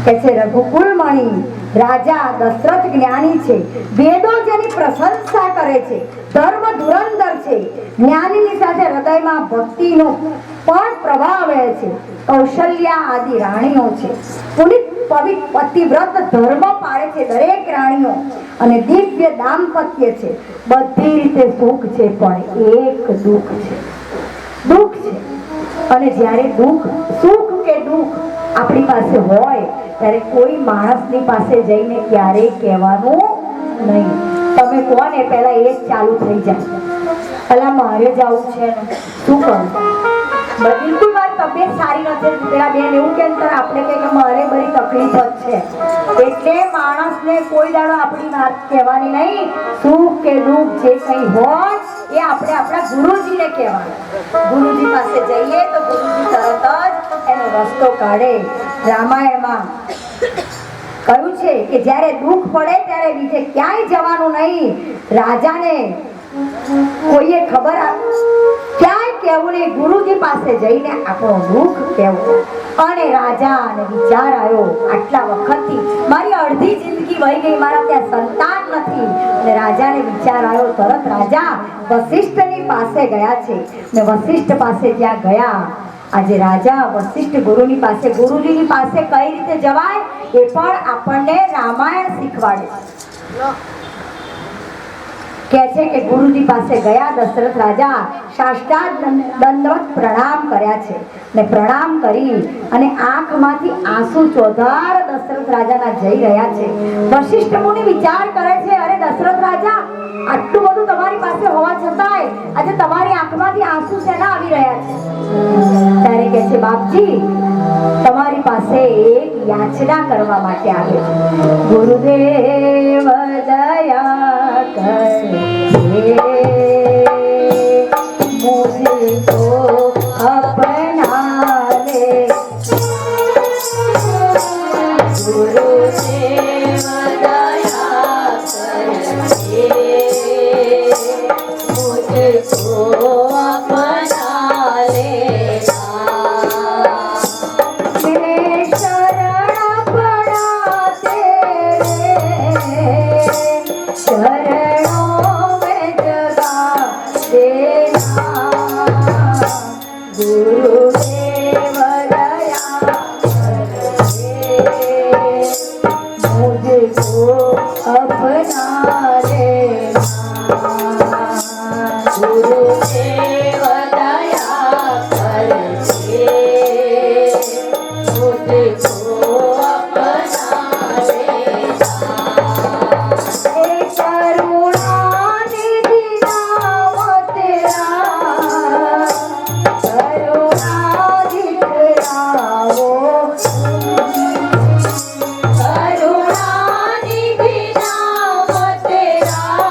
કે છે રઘુકુલ મણી રાજા દશરથ જ્ઞાની છે વેદો જેની પ્રશંસા કરે છે ધર્મ ધુરંધર છે જ્ઞાનીની સાથે હૃદયમાં ભક્તિનો પણ પ્રભાવ રહે છે કૌશલ્યા આદિ રાણીઓ છે પુનિત પતિવ્રત ધર્મ પાળે છે દરેક રાણીઓ અને દિવ્ય દાંપત્ય છે બધી રીતે સુખ છે પણ એક દુઃખ છે અને જ્યારે સુખ કે દુઃખ આપણી પાસે હોય ત્યારે કોઈ માણસની પાસે જઈને ક્યારેય કહેવાનું નહીં. તમે કોને પહેલા એ જ ચાલુ થઈ જાય, અલા મારે જવું છે ને શું કરું, બિલકુલ મારી તબિયત સારી નથી, પેલા બેન એવું કે આપણે કે મારે બધી તકલીફ જ છે. એટલે માણસને કોઈ દાડો આપણી વાત કહેવાની નહીં. સુખ કે દુઃખ જે કંઈ હોય એ આપણે આપણા ગુરુજીને કહેવાનું. ગુરુજી પાસે જઈએ તો ગુરુજી તરત જ એનો રસ્તો કાઢે. રામાયણમાં કહ્યું છે કે જ્યારે દુઃખ પડે ત્યારે બીજે ક્યાંય જવાનું નહીં. રાજાને કોઈએ ખબર ક્યાંય કહેવું નહીં, ગુરુજી પાસે જઈને આપણું દુઃખ કહેવું. અને રાજાને વિચાર આવ્યો, આટલા વખતથી મારી અડધી જિંદગી વહી ગઈ, મારા ત્યાં સંતાન નથી. અને રાજાને વિચાર આવ્યો, તરત રાજા વશિષ્ઠની પાસે ગયા છે. ને વશિષ્ઠ પાસે જ્યાં ગયા, આજે રાજા વશિષ્ઠ ગુરુની પાસે, ગુરુજીની પાસે કઈ રીતે જવાય એ પણ આપણને રામાયણ શીખવાડે છે. કહે છે કે ગુરુજી પાસે ગયા દશરથ રાજા, સાષ્ટાંગ દંડવત પ્રણામ કર્યા છે. ને પ્રણામ કરી અને આંખમાંથી આંસુ ચોધાર દશરથ રાજાના જઈ રહ્યા છે. વશિષ્ઠ મુનિ વિચાર કરે છે, અરે દશરથ રાજા, આટલું બધું તમારી પાસે હોવા છતાંય આજે તમારી આંખમાંથી આંસુ શેના આવી રહ્યા છે? ત્યારે કહે છે, બાપજી તમારી પાસે એક યાચના કરવા માટે આવે છે. ગુરુદેવ દયા કરે મુझको अपना ले, ગુરુદેવ દયા કરે મુझको अपना लेना. મેં શરણ પડા તેરે, શરણોं में जगा देना. गुरुदेव दया करे मुझको अपना लेना. ગુરુદેવ દયા કરે મુझको अपना લેના. એ કરુણાનિધિ નામ તેરા, કરુણા દિખલાવો. કરુણાનિધિ નામ તેરા,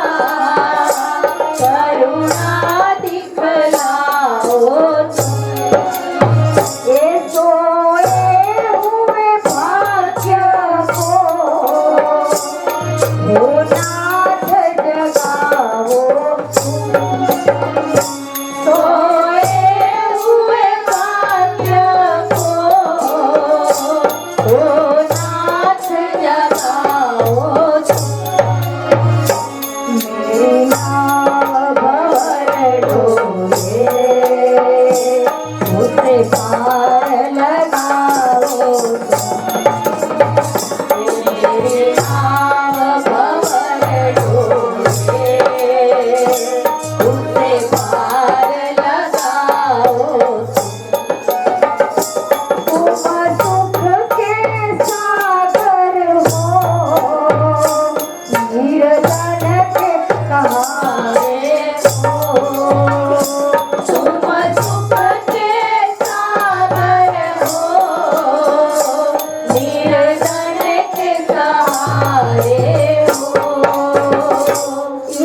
કરુણા દિખલાઓ. એ સોએ હુએ ભાગ્ય કો, હો નાથ જગાવો. સોએ હુએ ભાગ્ય કો, ઓ નાથ જગાઓ. મેરે નાવ ભવર ઢોલે, ઉસે પાર લગાવો. મેરે નાવ ભવર ઢોલે, ઉસે પાર લગાઓ. तुम सुख के सागर हो, निर्धन के सहारे हो. तुम सुख के सागर हो, निर्धन के सहारे हो.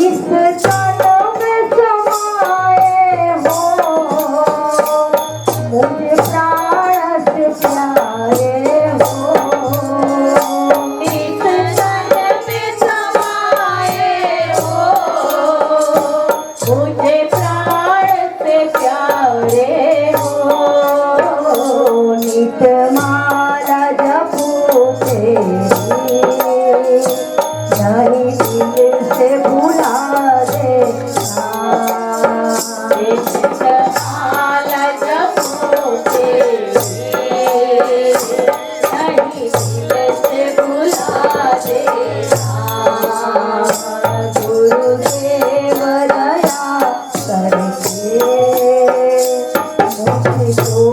इस तन में समाये हो, मुझे प्राण से प्यारे हो. इस तन में समाये हो, मुझे प्राण से प्यारे हो. नित माला जपू तेरी, नहीं दिल से भुला देना. माला जपो तेरी, नहीं दिल से भुला देना. गुरुदेव दया करके मुझको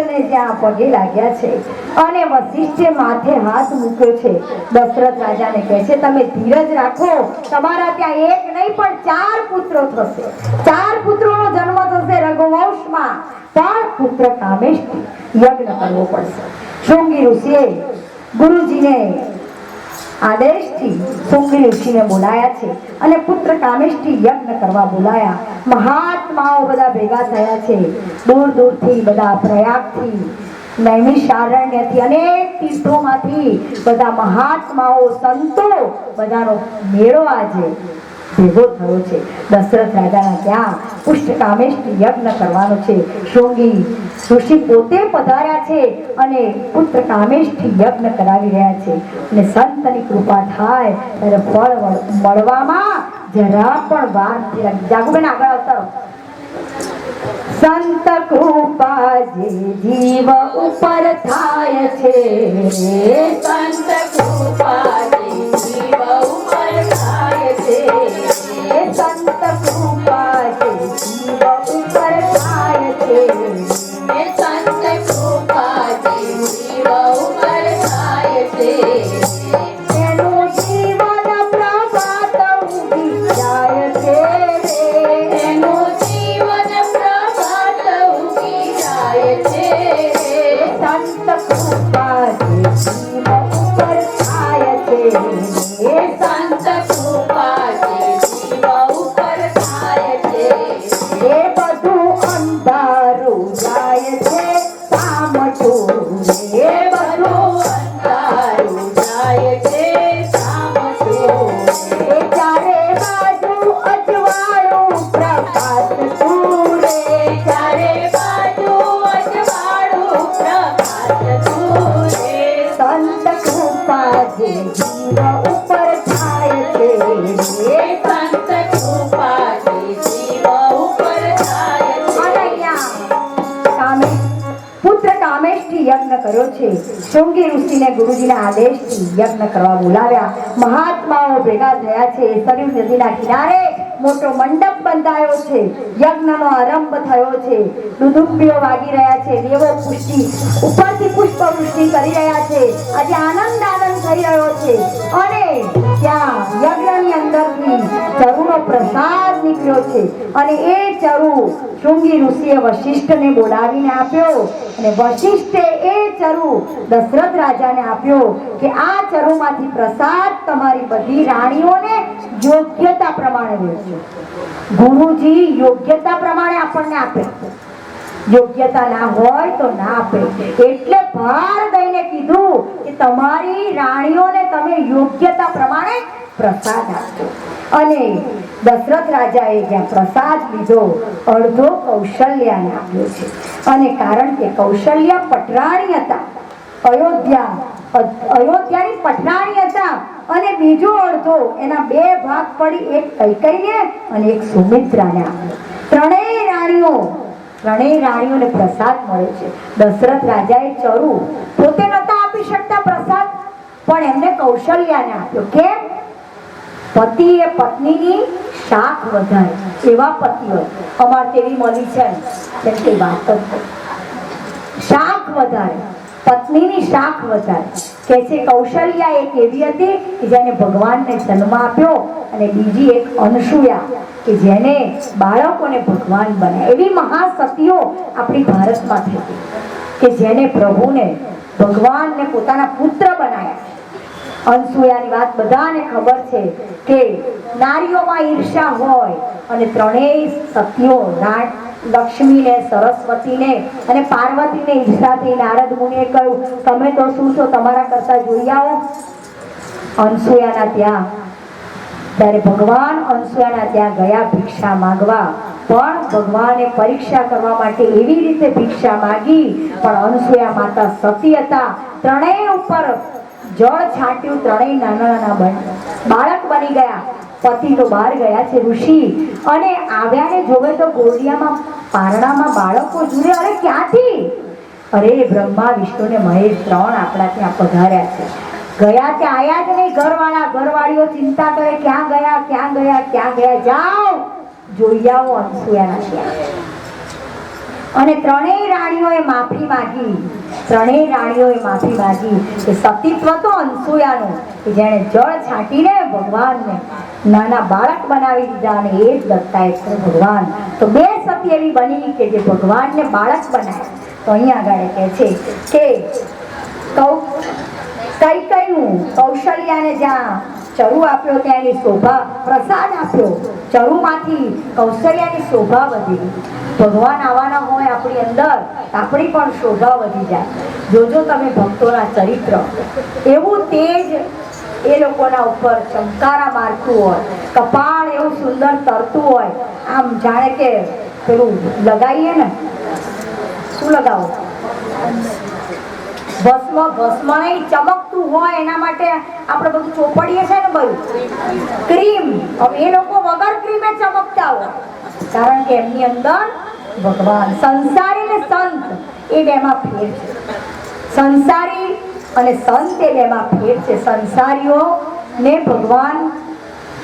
વશિષ્ઠને જ્યાં પગે લાગ્યા છે અને વશિષ્ઠે માથે હાથ મૂક્યો છે. દશરથ રાજાને કહે છે, તમે ધીરજ રાખો, તમારા ત્યાં એક નહીં પણ 4 પુત્રો થશે. 4 પુત્રોનો જન્મ થશે રઘુવંશમાં. પણ પુત્ર કામેષ્ટી યજ્ઞ કરવો પડશે. શૃંગી ઋષિએ ગુરુજીને આદેશથી શૃંગી ઋષિને બોલાયા છે અને પુત્ર કામેષ્ટી યજ્ઞ કરવા બોલાયા. મહાત્માઓ બધા ભેગા થયા છે. દૂર દૂરથી બધા, પ્રયાગથી, નૈમિષારણ્યથી, અનેક તીર્થોમાંથી બધા મહાત્માઓ, સંતો, બધાનો મેળો આજે ભેગો થયો છે. દશરથ રાજાના ત્યાં પુષ્ટકામેષ્ટી યજ્ઞ કરવાનો છે. શૃંગી ઋષિ પોતે પધાર્યા છે અને પુત્ર કામેષ્ટી યજ્ઞ કરાવી રહ્યા છે. અને સંતની કૃપા થાય ત્યારે ફળ મળવામાં જરા પણ વાર નથી લાગી. જાગુબેન આગળ આવતા રહો. સંત કૃપા જે જીવ ઉપર થાય છે, સંત કૃપા જે જીવ ઉપર થાય છે, સંત કૃપા જે જીવ ઉપર થાય છે, સંત કૃપા જે જીવ ઉપર થાય છે, એનું જીવન પ્રભાત ઉગી જાય છે, એનું જીવન પ્રભાત ઉગી જાય છે, સંત કૃપા જે જીવ ઉપર થાય છે, સંત કૃપા જે જીવ ઉપર થાય છે, એ બધું અંધારું જાય છે સામટું, એ બધું અંધારું જાય છે સામટું, એ ચારે બાજુ અજવાળું પ્રકાશ તુરે, ચારે બાજુ અજવાળું પ્રકાશ તુરે, સંત કૃપા જે જીવ ઉપર થાય છે, સંત કૃપા જે જીવ ઉપર થાય અને છે. અહીંયા પુત્ર કામેષ્ટી યજ્ઞ કર્યો છે. શૃંગી ઋષિને ગુરુજીના આદેશથી યજ્ઞ કરવા બોલાવ્યા. મહાત્માઓ ભેગા થયા છે. સરયુ નદીના કિનારે મોટો મંડપ બંધાયો છે. યજ્ઞનો આરંભ થયો છે. દુદુંબીઓ વાગી રહ્યા છે. દેવો પુષ્ટિ ઉપરથી પુષ્પવૃષ્ટિ કરી રહ્યા છે. આજે આનંદ થઈ રહ્યો છે. અને ત્યાં યજ્ઞની અંદરથી ચરુનો પ્રસાદ નીકળ્યો છે અને એ ચરુ શૃંગી ઋષિએ વશિષ્ઠને બોલાવીને આપ્યો અને વશિષ્ઠે એ ચરુ દશરથ રાજાને આપ્યો કે આ ચરુમાંથી પ્રસાદ તમારી બધી રાણીઓને યોગ્યતા પ્રમાણે વહેંચો. ગુરુજી યોગ્યતા પ્રમાણે આપણને આપે, યોગ્યતા ના હોય તો ના આપે. એટલે ભાર દઈને કીધું કે તમારી રાણીઓને તમે યોગ્યતા પ્રમાણે પ્રસાદ આપજો. અને દશરથ રાજાએ જ્યાં પ્રસાદ લીધો અડધો કૌશલ્યાને આપ્યો છે. અને કારણ કે કૌશલ્યા પટરાણી હતા, અયોધ્યાની પટરાણી હતા, અને બીજો અડધો એના 2 ભાગ પડી, એક કૈકેયીને અને એક સુમિત્રાને આપ્યો. ત્રણેય રાણીઓને પ્રસાદ મળે છે. દશરથ રાજાએ ચરુ પોતે નતા આપી શકતા પ્રસાદ, પણ એમને કૌશલ્યાને આપ્યો. કેમ? પતિએ પત્નીની શાખ વધારે, એવા પતિ હોય. અમાર તેવી મળી છે ને કે વાત જ શાખ વધારે, પત્નીની શાખ વધારે. કે છે કૌશલ્યા એક એવી હતી કે જેને ભગવાનને જન્મ આપ્યો, અને બીજી એક અનસૂયા કે જેને બાળકોને ભગવાન બનાવ્યા. એવી મહાસતીઓ આપણી ભારતમાં થઈ કે જેને પ્રભુને ભગવાનને પોતાના પુત્ર બનાવ્યા. અનસૂયાની વાત બધાને ખબર છે કે નારીઓમાં ઈર્ષા હોય અને ત્રણેય સતીઓ લક્ષ્મીને, સરસ્વતીને અને પાર્વતીને ઈર્ષાથી નારદ મુનિએ કહ્યું, તમે તો શું છો, તમારા કરતા જોઈ આવો અનસૂયાના ત્યાં. ત્યારે ભગવાન અનસૂયાના ત્યાં ગયા ભિક્ષા માંગવા, પણ ભગવાને પરીક્ષા કરવા માટે એવી રીતે ભિક્ષા માંગી, પણ અનસૂયા માતા સતી હતા. ત્રણેય ઉપર જળ છાંટ્યું, ત્રણેય નાના બાળક બની ગયા. પતિ તો બહાર ગયા છે ઋષિ, અને આવ્યાને જોવે તો ગોળિયામાં પારણામાં બાળકો જુએ. અરે ક્યાંથી? અરે બ્રહ્મા વિષ્ણુ ને મહેશ 3 આપણા ત્યાં પધાર્યા છે. ગયા ત્યાં આયા જ નહીં. ઘરવાળીઓ ચિંતા કરે, ક્યાં ગયા, જાઓ જોઈ આવો અનસૂયાના ત્યાં. અને ત્રણેય રાણીઓએ માફી માંગી. ત્રણેય રાણીઓએ માફી માંગી કે સતીત્વ તો અનસૂયાનું કે જેણે જળ છાંટીને ભગવાનને નાના બાળક બનાવી દીધા અને એ જ દત્તાત્રેય ભગવાન. તો બે સતી એવી બની કે જે ભગવાનને બાળક બનાવ્યા. તો અહીંયા આગળ કહે છે કે કઈ કૌશલ્યાને જ્યાં ચરુ આપ્યો ત્યાં એની શોભા, પ્રસાદ આપ્યો ચરુમાંથી કૌશલ્યાની શોભા વધી. ભગવાન આવવાના હોય આપણી અંદર, આપણી પણ શોભા વધી જાય. જોજો તમે ભક્તોના ચરિત્ર, એવું તેજ એ લોકોના ઉપર ચમકારા મારતું હોય, કપાળ એવું સુંદર તરતું હોય, આમ જાણે કે પેલું લગાવીએ ને, શું લગાવો, ભસ્મ નહીં, ચમકતું હોય એના માટે આપણે બધું ચોપડીએ છે ને બધું ક્રીમ. હવે એ લોકો વગર ક્રીમે ચમકતા હોય, કારણ કે એમની અંદર ભગવાન. સંસારી ને સંત એ બેમાં ફેર છે. સંસારી અને સંત એ બેમાં ફેર છે. સંસારીઓ ને ભગવાન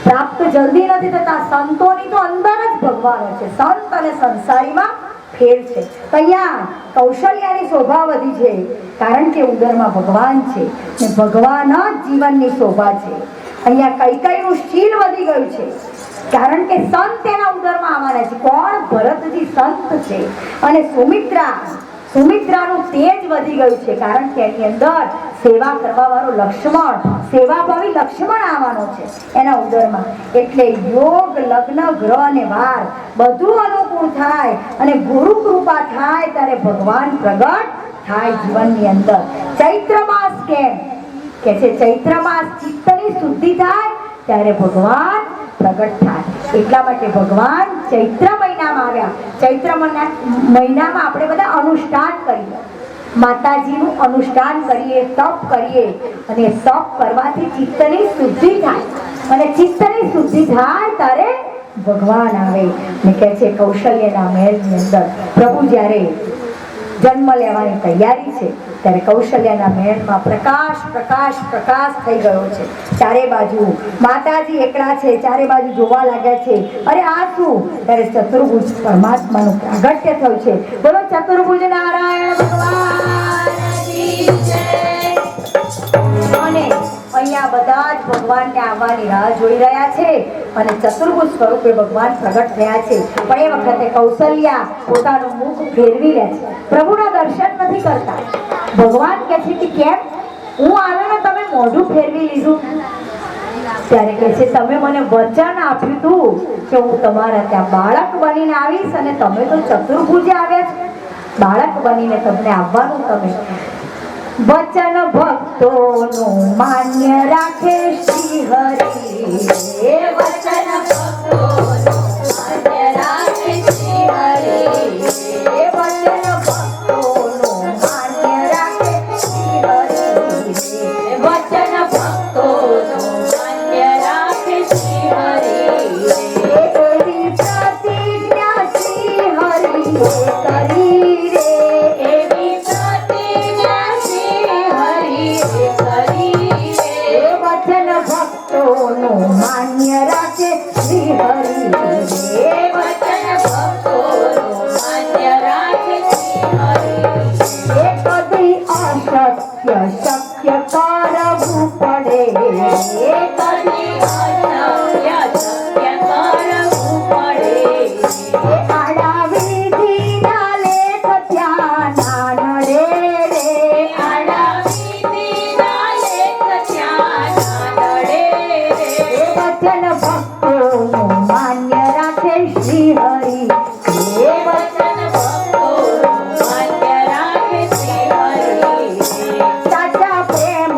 પ્રાપ્ત જલ્દી નથી થતા, સંતોની તો અંદર જ ભગવાન છે. સંત અને સંસારીમાં ફેર છે. અહીંયા કૌશલ્યાની શોભા વધી છે કારણ કે ઉદરમાં ભગવાન છે ને ભગવાન જ જીવનની શોભા છે. અહીંયા કૈકેયીનું શીલ વધી ગયું છે કારણ કે સંત એના ઉદરમાં આવવાના છે. કોણ? ભરતજી સંત છે. અને સુમિત્રાનું તેજ વધી ગયું છે કારણ કે એની અંદર સેવા કરવા વાળો લક્ષ્મણ, સેવાભાવી લક્ષ્મણ આવવાનો છે એના ઉદરમાં. એટલે યોગ, લગ્ન, ગ્રહ અને વાર બધું અનુકૂળ થાય અને ગુરુ કૃપા થાય ત્યારે ભગવાન પ્રગટ થાય જીવનની અંદર. ચૈત્ર માસ કેમ કે છે? ચૈત્ર માસ ચિત્તની શુદ્ધિ થાય ત્યારે ભગવાન પ્રગટ થાય. એટલા માટે ભગવાન ચૈત્ર મહિનામાં આવ્યા. ચૈત્ર મહિનામાં આપણે બધા અનુષ્ઠાન કરીએ, માતાજીનું અનુષ્ઠાન કરીએ, તપ કરીએ અને તપ કરવાથી ચિત્તની શુદ્ધિ થાય અને ચિત્તની શુદ્ધિ થાય ત્યારે ભગવાન આવે. ને કહે છે કૌશલ્યના મહેલની અંદર પ્રભુ જ્યારે જન્મ લેવાની તૈયારી છે ત્યારે કૌશલ્યના મહેલમાં પ્રકાશ પ્રકાશ પ્રકાશ થઈ ગયો છે. ચારે બાજુ માતાજી એકલા છે, ચારે બાજુ જોવા લાગ્યા છે. અરે આ શું? ત્યારે ચતુર્ભુજ પરમાત્માનું પ્રાગટ્ય થયું છે. બોલો ચતુર્ભુજ નારાયણ ભગવાનની જય. અને અહીંયા બધા જ ભગવાનને આવવાની રાહ જોઈ રહ્યા છે અને ચતુર્ભુજ સ્વરૂપે ભગવાન પ્રગટ થયા છે. પણ એ વખતે કૌશલ્યા પોતાનું મુખ ફેરવી લે છે, પ્રભુના દર્શન નથી કરતા. ભગવાન કહે છે કે કેમ હું આવ્યો ને તમે મોઢું ફેરવી લીધું? ત્યારે કહે છે તમે મને વચન આપ્યું હતું કે હું તમારા ત્યાં બાળક બનીને આવીશ અને તમે તો ચતુર્ભુજે આવ્યા છો. બાળક બનીને તમને આવવાનું. તમે વચન ભક્તોનું માન્ય રાખે શ્રી હરિ. વચન ભક્તોનું માન્ય રાખે શ્રી હરિ. વચન ભક્તોનું માન્ય રાખે શ્રી હરિ. વચન ભક્તોનું માન્ય રાખે શ્રી હરિ. એવી પ્રતિજ્ઞા શ્રી હરિ કરી રે. એવી પ્રતિજ્ઞા શ્રી હરિ કરી રે. વચન ભક્તોનું માન્ય રાખે શ્રી હરિ. વચન ભક્તોનું માન્ય રાખે શ્રી હરિ. એ કદી અશક્ય શક્ય કરવું પડે. એ કદી અશક્ય શક્ય કરવું પડે. એ આડા વિધિના લેખ ત્યાં ના નડે રે. આડા વિધિના લેખ ત્યાં ના નડે રે. વચન ભક્તોનું માન્ય રાખે શ્રી હરિ. એ વચન ભક્તોનું માન્ય રાખે શ્રી હરિ. સાચા પ્રેમ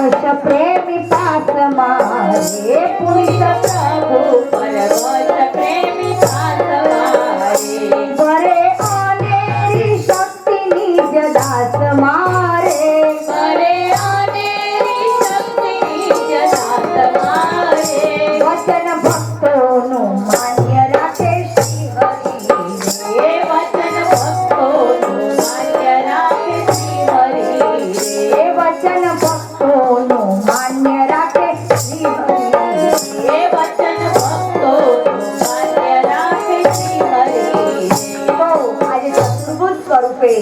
પરવશ પ્રેમી પાસ મારે પુનિત પ્રભુ પરવશ પ્રેમી દાસ મારે વરે અનેરી શક્તિની જ દાસ મારે કરે અનેરી શક્તિની જ દાસ મારે વચન ભક્તોનું માન્ય રાખે શ્રી હરિ એ વચન ભક્તોનું માન્ય રાખે શ્રી હરિ એ વચન ભક્તોનું માન્ય રાખે શ્રી હરિ એ વચન ભક્તોનું માન્ય રાખે શ્રી હરિ તો આજે ચતુર્ભુજ સ્વરૂપે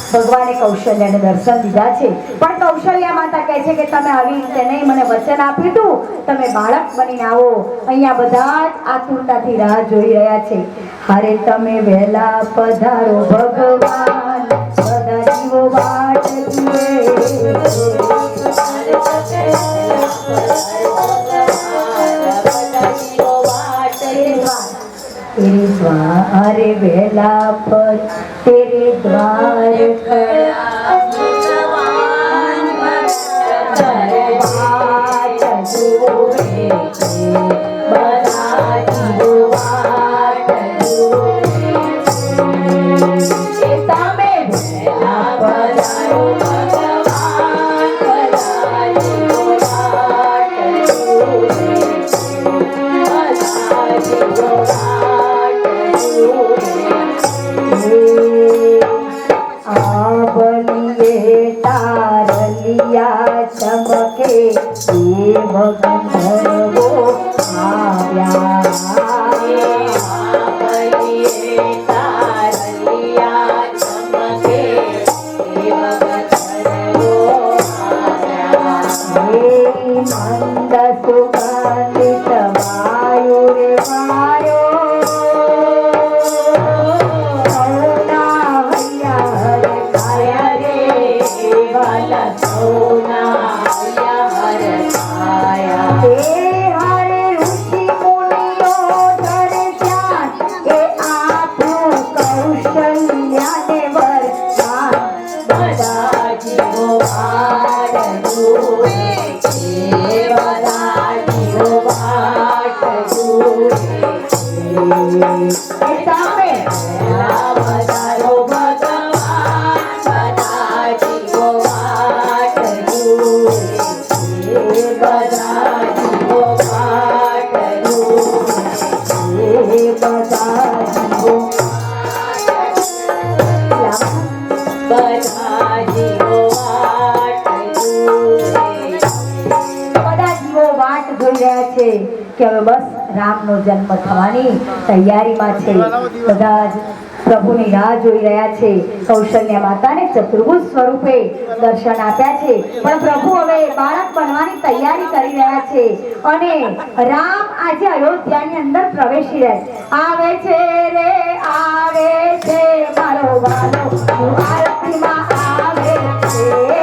ભગવાને કૌશલ્યાને દર્શન દીધા છે પણ કૌશલ્યા માતા કહે છે કે તમે આવી રીતે નહીં મને વચન આપ્યું હતું તમે બાળક બનીને આવો અહીંયા બધા જ આતુરતાથી રાહ જોઈ રહ્યા છે હારે તમે વહેલા પધારો ભગવાન બધા જીવો વાટ જુએ तेरे द्वार वेला पर तेरे द्वार खड़ा बाट जुए बड़ा जीव बाट जुए તમે વેલા પધારો ભગવાન બધા જીવો વાટ જુએ आबलिए तारलिया चमके देव गंधर्वो मंद सुगंधित वायु रे वायो કે હવે બસ રામનો જન્મ થવાની તૈયારીમાં છે બધા જ પ્રભુની રાહ જોઈ રહ્યા છે કૌશલ્યા માતાને ચતુર્ભુજ સ્વરૂપે દર્શન આપ્યા છે પણ પ્રભુ હવે બાળક બનવાની તૈયારી કરી રહ્યા છે અને રામ આજે અયોધ્યાની અંદર પ્રવેશી રહ્યા આવે છે રે આવે છે મારો વાલો આરતીમાં આવે છે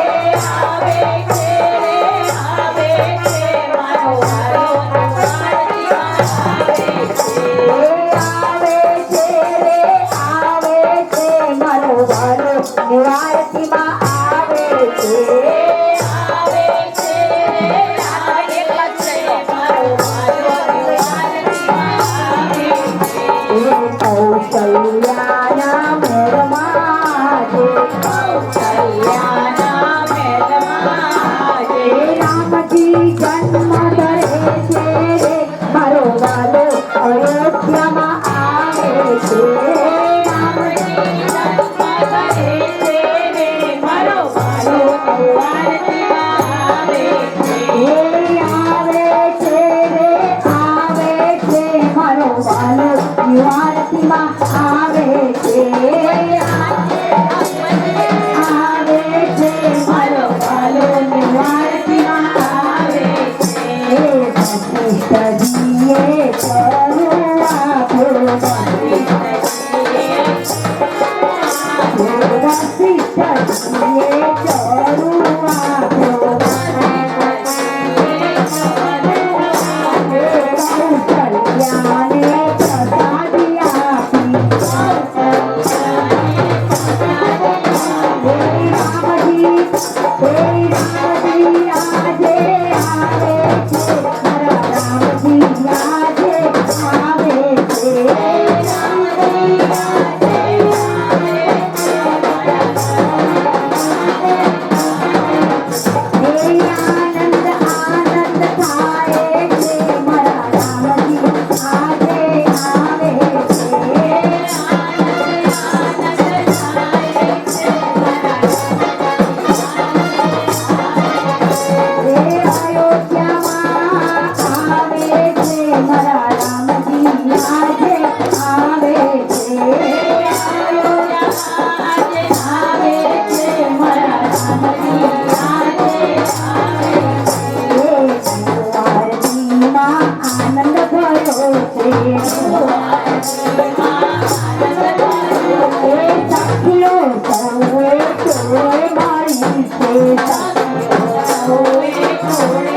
આરતીમાં આવે છે કૌશલ્યાના મોરમાં છે કૌશલ્યા અયોધ્યામાં આવે છે મારા રામજી આજે આવે છે આજે આવે છે મારા રામજી આજે આવે આરતીમાં આનંદ ભર્યો છે એ સાખીઓ સૌએ ટોળે મારી છે સૌએ ટોળે